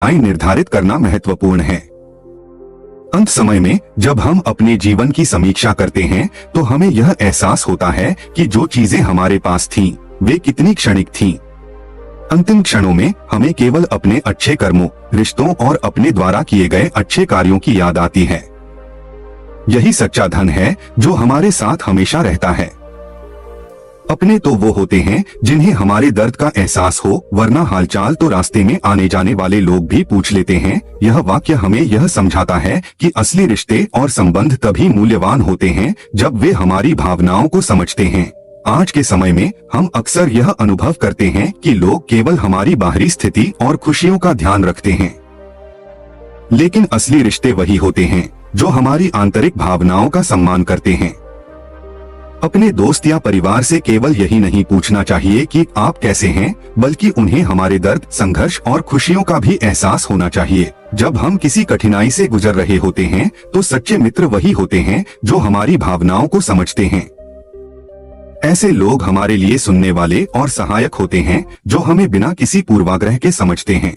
ऊंचाई निर्धारित करना महत्वपूर्ण है। अंत समय में जब हम अपने जीवन की समीक्षा करते हैं तो हमें यह एहसास होता है कि जो चीजें हमारे पास थीं, वे कितनी क्षणिक थीं। अंतिम क्षणों में हमें केवल अपने अच्छे कर्मों, रिश्तों और अपने द्वारा किए गए अच्छे कार्यों की याद आती है। यही सच्चा धन है जो हमारे साथ हमेशा रहता है। अपने तो वो होते हैं जिन्हें हमारे दर्द का एहसास हो, वरना हालचाल तो रास्ते में आने जाने वाले लोग भी पूछ लेते हैं। यह वाक्य हमें यह समझाता है कि असली रिश्ते और संबंध तभी मूल्यवान होते हैं जब वे हमारी भावनाओं को समझते हैं। आज के समय में हम अक्सर यह अनुभव करते हैं कि लोग केवल हमारी बाहरी स्थिति और खुशियों का ध्यान रखते हैं, लेकिन असली रिश्ते वही होते हैं जो हमारी आंतरिक भावनाओं का सम्मान करते हैं। अपने दोस्त या परिवार से केवल यही नहीं पूछना चाहिए कि आप कैसे हैं, बल्कि उन्हें हमारे दर्द, संघर्ष और खुशियों का भी एहसास होना चाहिए। जब हम किसी कठिनाई से गुजर रहे होते हैं तो सच्चे मित्र वही होते हैं जो हमारी भावनाओं को समझते हैं। ऐसे लोग हमारे लिए सुनने वाले और सहायक होते हैं जो हमें बिना किसी पूर्वाग्रह के समझते हैं।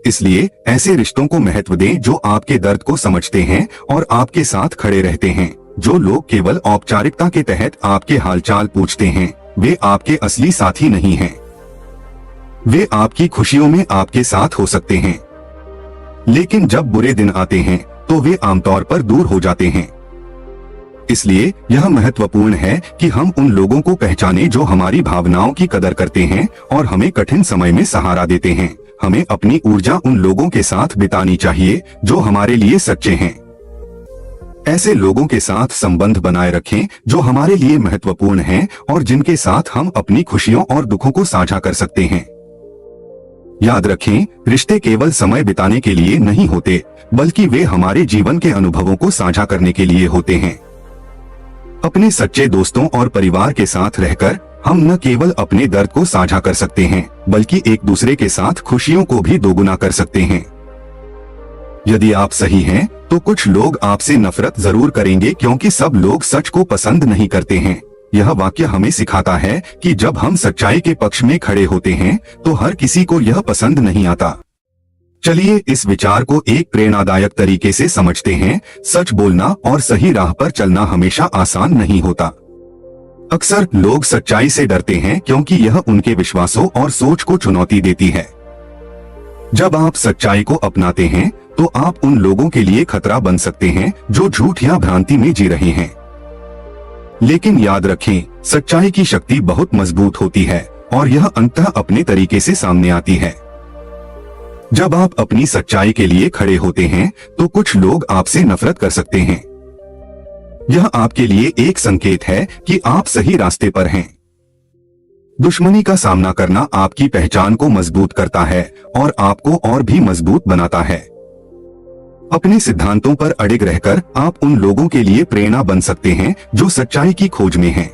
इसलिए ऐसे रिश्तों को महत्व दें जो आपके दर्द को समझते हैं और आपके साथ खड़े रहते हैं। जो लोग केवल औपचारिकता के तहत आपके हालचाल पूछते हैं, वे आपके असली साथी नहीं हैं। वे आपकी खुशियों में आपके साथ हो सकते हैं, लेकिन जब बुरे दिन आते हैं तो वे आमतौर पर दूर हो जाते हैं। इसलिए यह महत्वपूर्ण है कि हम उन लोगों को पहचानें जो हमारी भावनाओं की कदर करते हैं और हमें कठिन समय में सहारा देते हैं। हमें अपनी ऊर्जा उन लोगों के साथ बितानी चाहिए जो हमारे लिए सच्चे हैं। ऐसे लोगों के साथ संबंध बनाए रखें जो हमारे लिए महत्वपूर्ण हैं और जिनके साथ हम अपनी खुशियों और दुखों को साझा कर सकते हैं। याद रखें, रिश्ते केवल समय बिताने के लिए नहीं होते, बल्कि वे हमारे जीवन के अनुभवों को साझा करने के लिए होते हैं। अपने सच्चे दोस्तों और परिवार के साथ रहकर हम न केवल अपने दर्द को साझा कर सकते हैं, बल्कि एक दूसरे के साथ खुशियों को भी दोगुना कर सकते हैं। यदि आप सही हैं, तो कुछ लोग आपसे नफरत जरूर करेंगे, क्योंकि सब लोग सच को पसंद नहीं करते हैं। यह वाक्य हमें सिखाता है कि जब हम सच्चाई के पक्ष में खड़े होते हैं तो हर किसी को यह पसंद नहीं आता। चलिए इस विचार को एक प्रेरणादायक तरीके से समझते हैं। सच बोलना और सही राह पर चलना हमेशा आसान नहीं होता। अक्सर लोग सच्चाई से डरते हैं क्योंकि यह उनके विश्वासों और सोच को चुनौती देती है। जब आप सच्चाई को अपनाते हैं तो आप उन लोगों के लिए खतरा बन सकते हैं जो झूठ या भ्रांति में जी रहे हैं। लेकिन याद रखें, सच्चाई की शक्ति बहुत मजबूत होती है और यह अंततः अपने तरीके से सामने आती है। जब आप अपनी सच्चाई के लिए खड़े होते हैं तो कुछ लोग आपसे नफरत कर सकते हैं। यह आपके लिए एक संकेत है कि आप सही रास्ते पर हैं। दुश्मनी का सामना करना आपकी पहचान को मजबूत करता है और आपको और भी मजबूत बनाता है। अपने सिद्धांतों पर अड़िग रहकर आप उन लोगों के लिए प्रेरणा बन सकते हैं जो सच्चाई की खोज में हैं।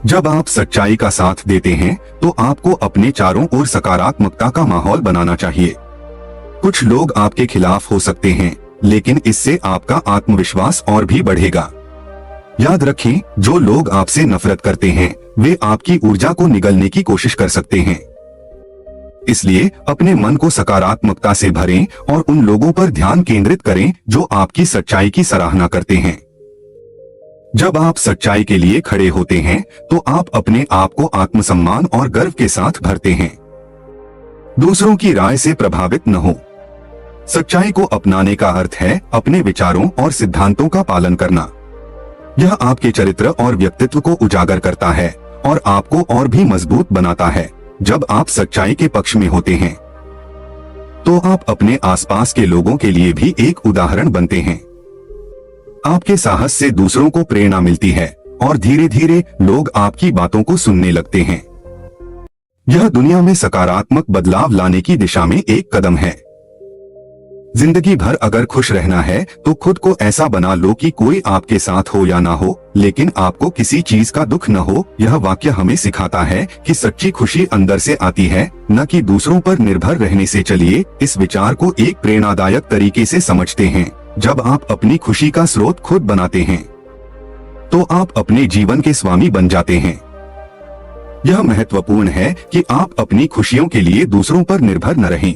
जब आप सच्चाई का साथ देते हैं तो आपको अपने चारों ओर सकारात्मकता का माहौल बनाना चाहिए। कुछ लोग आपके खिलाफ हो सकते हैं, लेकिन इससे आपका आत्मविश्वास और भी बढ़ेगा। याद रखें, जो लोग आपसे नफरत करते हैं वे आपकी ऊर्जा को निगलने की कोशिश कर सकते हैं। इसलिए अपने मन को सकारात्मकता से भरें और उन लोगों पर ध्यान केंद्रित करें जो आपकी सच्चाई की सराहना करते हैं। जब आप सच्चाई के लिए खड़े होते हैं तो आप अपने आप को आत्मसम्मान और गर्व के साथ भरते हैं। दूसरों की राय से प्रभावित न हो। सच्चाई को अपनाने का अर्थ है अपने विचारों और सिद्धांतों का पालन करना। यह आपके चरित्र और व्यक्तित्व को उजागर करता है और आपको और भी मजबूत बनाता है। जब आप सच्चाई के पक्ष में होते हैं तो आप अपने आसपास के लोगों के लिए भी एक उदाहरण बनते हैं। आपके साहस से दूसरों को प्रेरणा मिलती है और धीरे धीरे लोग आपकी बातों को सुनने लगते हैं। यह दुनिया में सकारात्मक बदलाव लाने की दिशा में एक कदम है। जिंदगी भर अगर खुश रहना है तो खुद को ऐसा बना लो कि कोई आपके साथ हो या ना हो, लेकिन आपको किसी चीज का दुख न हो। यह वाक्य हमें सिखाता है कि सच्ची खुशी अंदर से आती है, न कि दूसरों पर निर्भर रहने से। चलिए इस विचार को एक प्रेरणादायक तरीके से समझते हैं। जब आप अपनी खुशी का स्रोत खुद बनाते हैं तो आप अपने जीवन के स्वामी बन जाते हैं। यह महत्वपूर्ण है कि आप अपनी खुशियों के लिए दूसरों पर निर्भर न रहें।